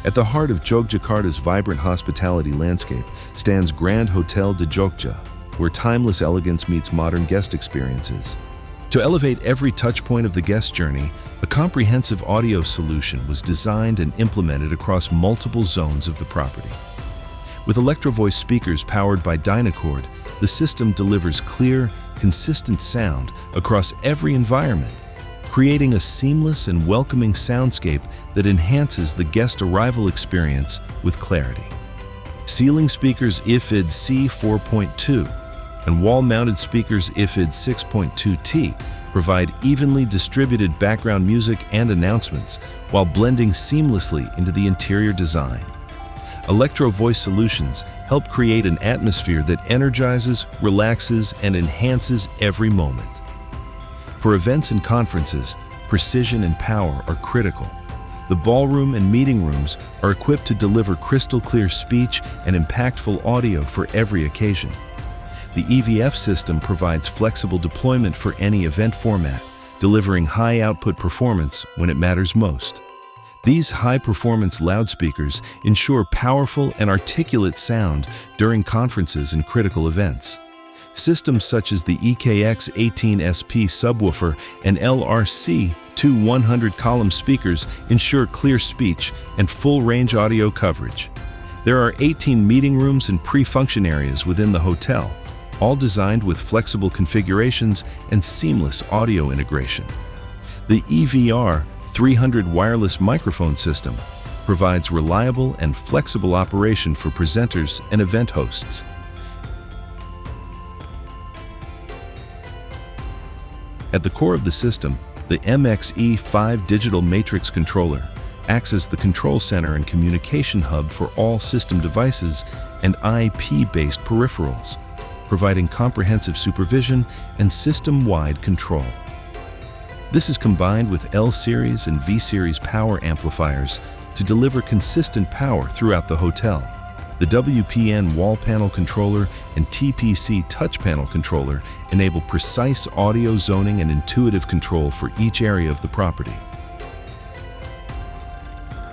At the heart of Yogyakarta's vibrant hospitality landscape stands Grand Hotel De Djokja, where timeless elegance meets modern guest experiences. To elevate every touchpoint of the guest journey, a comprehensive audio solution was designed and implemented across multiple zones of the property. With Electro-Voice speakers powered by Dynacord, the system delivers clear, consistent sound across every environment, creating a seamless and welcoming soundscape that enhances the guest arrival experience with clarity. Ceiling speakers Evid Series 4.2 and wall-mounted speakers Evid 6.2T provide evenly distributed background music and announcements while blending seamlessly into the interior design. Electro-Voice solutions help create an atmosphere that energizes, relaxes, and enhances every moment. For events and conferences, precision and power are critical. The ballroom and meeting rooms are equipped to deliver crystal-clear speech and impactful audio for every occasion. The EVF system provides flexible deployment for any event format, delivering high-output performance when it matters most. These high-performance loudspeakers ensure powerful and articulate sound during conferences and critical events. Systems such as the EKX18SP subwoofer and LRC 100-column speakers ensure clear speech and full-range audio coverage. There are 18 meeting rooms and pre-function areas within the hotel, all designed with flexible configurations and seamless audio integration. The EVR 300 wireless microphone system provides reliable and flexible operation for presenters and event hosts. At the core of the system, the MXE5 digital matrix controller acts as the control center and communication hub for all system devices and IP-based peripherals, providing comprehensive supervision and system-wide control. This is combined with L Series and V Series power amplifiers to deliver consistent power throughout the hotel. The WPN wall panel controller and TPC touch panel controller enable precise audio zoning and intuitive control for each area of the property.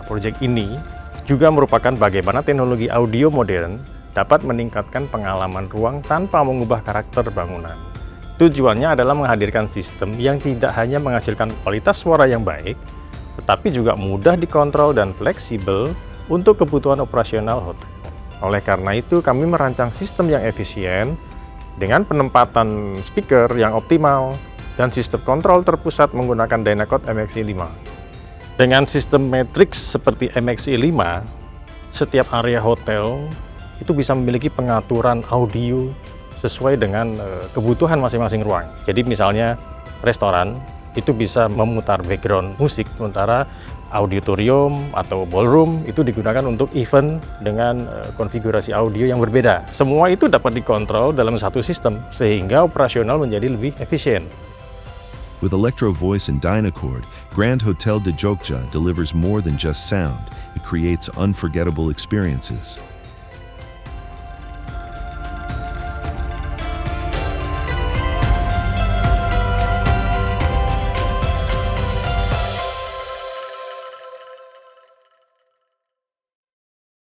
Proyek ini juga merupakan bagaimana teknologi audio modern dapat meningkatkan pengalaman ruang tanpa mengubah karakter bangunan. Tujuannya adalah menghadirkan sistem yang tidak hanya menghasilkan kualitas suara yang baik, tetapi juga mudah dikontrol dan fleksibel untuk kebutuhan operasional hotel. Oleh karena itu, kami merancang sistem yang efisien dengan penempatan speaker yang optimal dan sistem kontrol terpusat menggunakan Dynacord MXE5. Dengan sistem matrix seperti MXE5, setiap area hotel itu bisa memiliki pengaturan audio sesuai dengan kebutuhan masing-masing ruang. Jadi misalnya restoran itu bisa memutar background musik, sementara auditorium atau ballroom itu digunakan untuk event dengan konfigurasi audio yang berbeda. Semua itu dapat dikontrol dalam satu sistem sehingga operasional menjadi lebih efisien. With Electro-Voice and Dynacord, Grand Hotel De Djokja delivers more than just sound. It creates unforgettable experiences.